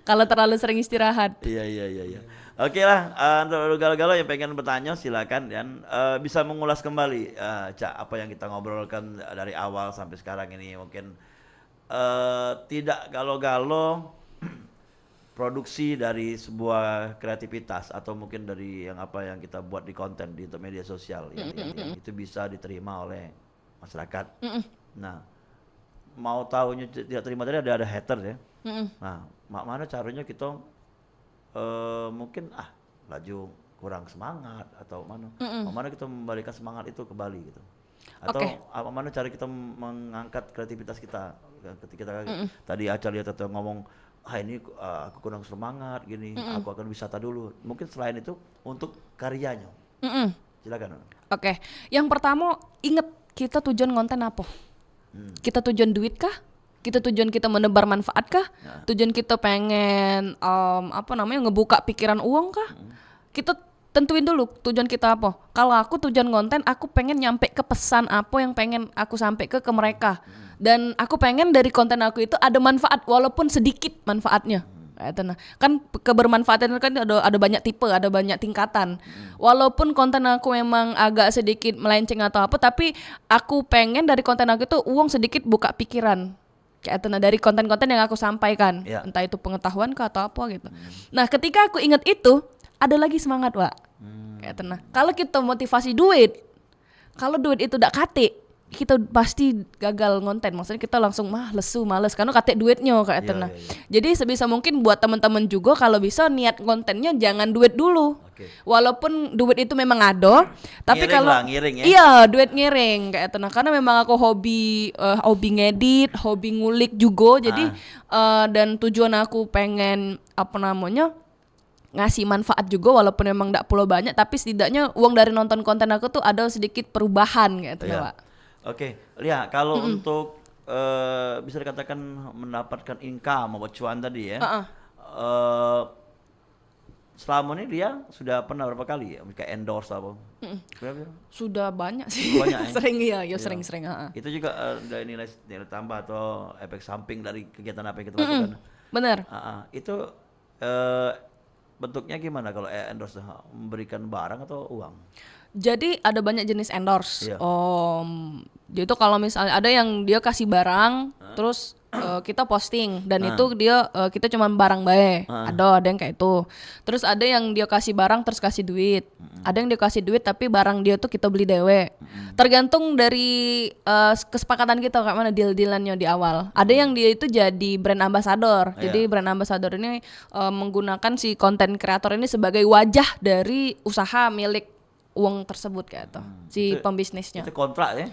Kalau terlalu sering istirahat. Iya. Oke lah, untuk galau-galau yang pengen bertanya silakan dan bisa mengulas kembali Cak apa yang kita ngobrolkan dari awal sampai sekarang ini mungkin tidak galau-galau produksi dari sebuah kreativitas atau mungkin dari yang apa yang kita buat di konten di untuk media sosial yang itu bisa diterima oleh masyarakat. Nah, mau tahunya tidak terima tadi ada hater ya. Nah, mana caranya kita mungkin laju kurang semangat atau mana kita membalikan semangat itu kembali gitu atau mana cara kita mengangkat kreativitas kita ketika kita tadi Aca lihat atau ngomong ini aku kurang semangat gini aku akan wisata dulu mungkin selain itu untuk karyanya silakan. Oke, yang pertama inget kita tujuan konten apa? Kita tujuan duit kah? Kita tujuan kita menebar manfaat kah? Tujuan kita pengen ngebuka pikiran uang kah? Kita tentuin dulu tujuan kita apa. Kalau aku tujuan konten, aku pengen nyampe ke pesan apa yang pengen aku sampai ke mereka. Dan aku pengen dari konten aku itu ada manfaat walaupun sedikit manfaatnya. Kan kebermanfaatan kan ada banyak tipe, ada banyak tingkatan. Walaupun konten aku memang agak sedikit melenceng atau apa, tapi aku pengen dari konten aku itu uang sedikit buka pikiran. Dari konten-konten yang aku sampaikan, entah itu pengetahuan kah atau apa gitu. Nah, ketika aku ingat itu, ada lagi semangat, Wak. Kalau kita motivasi duit, kalau duit itu tidak kate, kita pasti gagal ngonten. Maksudnya kita langsung males karena kate duitnya Jadi sebisa mungkin buat teman-teman juga kalau bisa niat kontennya jangan duit dulu. Walaupun duit itu memang ada, tapi kalau ngiring ya. Iya, duit ngiring karena memang aku hobi ngedit, hobi ngulik juga. Jadi dan tujuan aku pengen ngasih manfaat juga walaupun memang enggak perlu banyak, tapi setidaknya uang dari nonton konten aku tuh ada sedikit perubahan Pak. Oke, Lia, kalau untuk bisa dikatakan mendapatkan income atau cuan tadi ya, selama ini dia sudah pernah berapa kali ya, kayak endorse apa? Sudah banyak sih. Banyak, sering sering. Itu juga ada nilai tambah atau efek samping dari kegiatan apa yang kita lakukan. Bener. Itu bentuknya gimana kalau endorse, memberikan barang atau uang? Jadi ada banyak jenis endorse. Dia itu kalau misalnya ada yang dia kasih barang, terus kita posting dan itu dia kita cuma barang bae. Ada yang kayak itu. Terus ada yang dia kasih barang terus kasih duit. Ada yang dia kasih duit tapi barang dia tuh kita beli dewe. Tergantung dari kesepakatan kita kayak mana deal-dealannya di awal. Ada yang dia itu jadi brand ambassador. Jadi brand ambassador ini menggunakan si konten kreator ini sebagai wajah dari usaha milik uang tersebut kayak itu si pembisnisnya. Itu kontrak ya?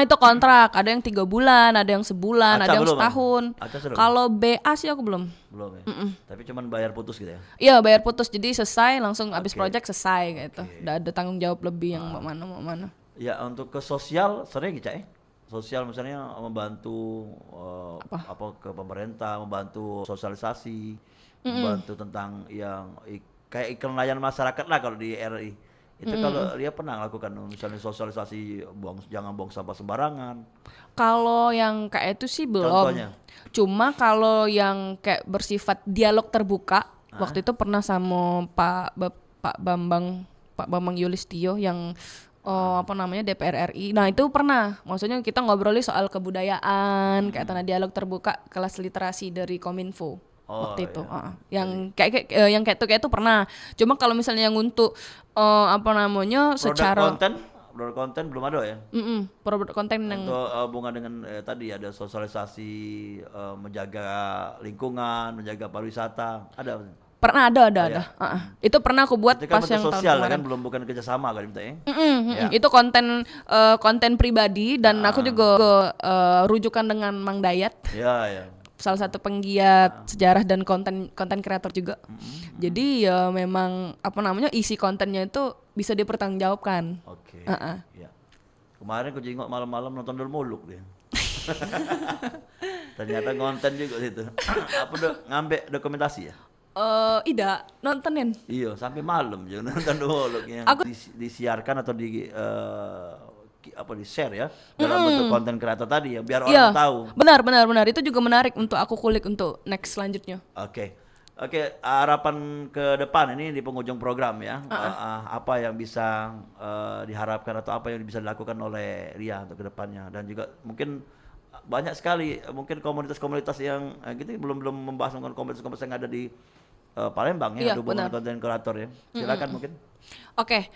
Itu kontrak. Ada yang 3 bulan, ada yang sebulan, ada yang belum, setahun. Kalau BA sih aku belum. Belum ya. Tapi cuman bayar putus gitu ya? Iya, bayar putus. Jadi selesai langsung habis project selesai gitu. Udah ada tanggung jawab lebih yang mau mana. Ya, untuk ke sosial sering ya, sosial misalnya membantu ke pemerintah, membantu sosialisasi, membantu tentang yang kayak iklan layanan masyarakat lah kalau di RI. Itu kalau dia pernah lakukan misalnya sosialisasi jangan buang sampah sembarangan. Kalau yang kayak itu sih belum. Contohnya? Cuma kalau yang kayak bersifat dialog terbuka, waktu itu pernah sama Pak Bambang Yulistio yang DPR RI. Nah, itu pernah. Maksudnya kita ngobrolin soal kebudayaan, kayak dialog terbuka kelas literasi dari Kominfo. Waktu itu yang kayak itu pernah. Cuma kalau misalnya yang untuk secara produk konten belum ada ya? Produk konten yang untuk hubungan dengan tadi ada sosialisasi menjaga lingkungan, menjaga pariwisata, ada? Pernah ada. Itu pernah aku buat itu kan pas yang sosial tahun kemarin. kan belum bukan kerjasama kan kita ya? Itu konten pribadi dan aku juga rujukan dengan Mang Dayat. Iya. Salah satu penggiat sejarah dan konten kreator juga. Jadi ya memang isi kontennya itu bisa dipertanggungjawabkan. Oke. Ya. Kemarin aku jenguk malam-malam nonton Dol Muluk dia. Ternyata konten juga situ. Ngambil dokumentasi ya? Tidak, nontonin. Iya, sampai malam juga nonton Dol Muluk yang disiarkan atau di share ya dalam bentuk konten kreator tadi ya biar Iya, orang tahu. benar. Itu juga menarik untuk aku kulik untuk next selanjutnya. Oke, harapan ke depan ini di penghujung program ya. Apa yang bisa diharapkan atau apa yang bisa dilakukan oleh Ria untuk ke depannya dan juga mungkin banyak sekali mungkin komunitas-komunitas yang gitu belum membahas mungkin komunitas-komunitas yang ada di Palembang ya, Iya, ada hubungan benar. konten kreator ya. Silakan mungkin. Oke,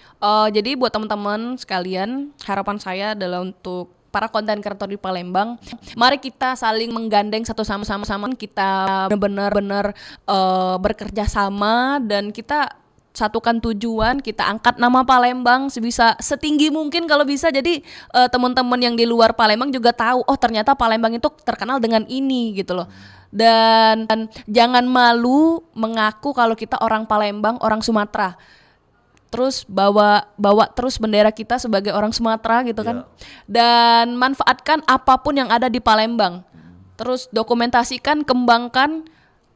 jadi buat teman-teman sekalian, harapan saya adalah untuk para konten kreator di Palembang, mari kita saling menggandeng satu sama kita benar-benar bekerja sama dan kita satukan tujuan, kita angkat nama Palembang setinggi mungkin kalau bisa. Jadi teman-teman yang di luar Palembang juga tahu, oh ternyata Palembang itu terkenal dengan ini gitu loh. Dan jangan malu mengaku kalau kita orang Palembang, orang Sumatera. Terus bawa terus bendera kita sebagai orang Sumatera gitu kan. Dan manfaatkan apapun yang ada di Palembang. Terus dokumentasikan, kembangkan.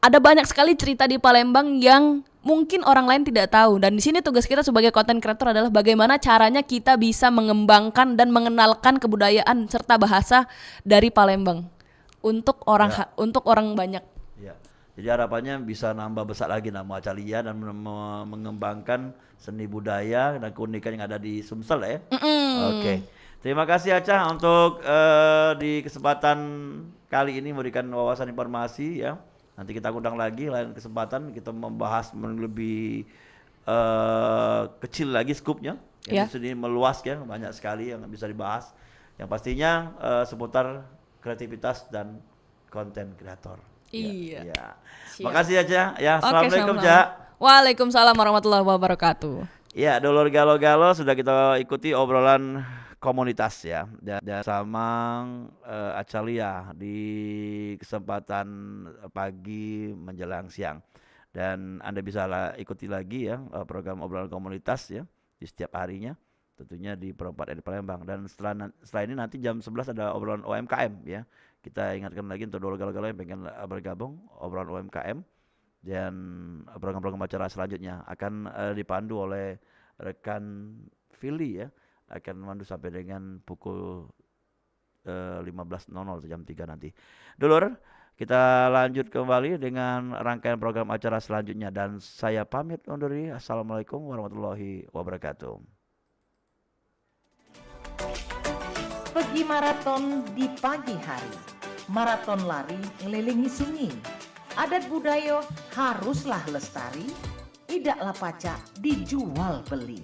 Ada banyak sekali cerita di Palembang yang mungkin orang lain tidak tahu. Dan di sini tugas kita sebagai content creator adalah bagaimana caranya kita bisa mengembangkan dan mengenalkan kebudayaan serta bahasa dari Palembang untuk orang banyak. Ya. Jadi harapannya bisa nambah besar lagi nama Acalia dan mengembangkan seni budaya dan keunikan yang ada di Sumsel ya. Oke. Terima kasih Aca untuk di kesempatan kali ini memberikan wawasan informasi ya. Nanti kita undang lagi lain kesempatan kita membahas lebih kecil lagi skupnya. Jadi sini meluas ya, banyak sekali yang bisa dibahas. Yang pastinya seputar kreativitas dan konten kreator. Iya. Ya. Makasih aja ya. Assalamualaikum, Oke, Ja. Waalaikumsalam warahmatullahi wabarakatuh. Ya, dulur galo-galo sudah kita ikuti obrolan komunitas ya dan sama Acalia di kesempatan pagi menjelang siang. Dan Anda bisa ikuti lagi ya program obrolan komunitas ya di setiap harinya tentunya di Perempat di Palembang dan setelah ini nanti jam 11 ada obrolan UMKM ya. Kita ingatkan lagi untuk dulur galo-galo yang pengen bergabung obrolan UMKM dan program-program acara selanjutnya akan dipandu oleh rekan Fili ya, akan memandu sampai dengan pukul 15.00 jam 3 nanti. Dulur, kita lanjut kembali dengan rangkaian program acara selanjutnya dan saya pamit undur diri. Assalamualaikum warahmatullahi wabarakatuh. Pergi maraton di pagi hari, maraton lari ngelilingi sunyi. Adat budaya haruslah lestari, tidaklah pacak dijual beli.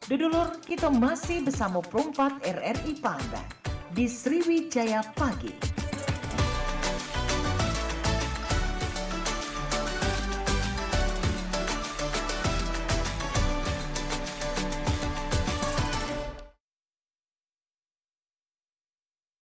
Dulur, kita masih bersama Perempat RRI Palembang di Sriwijaya Pagi.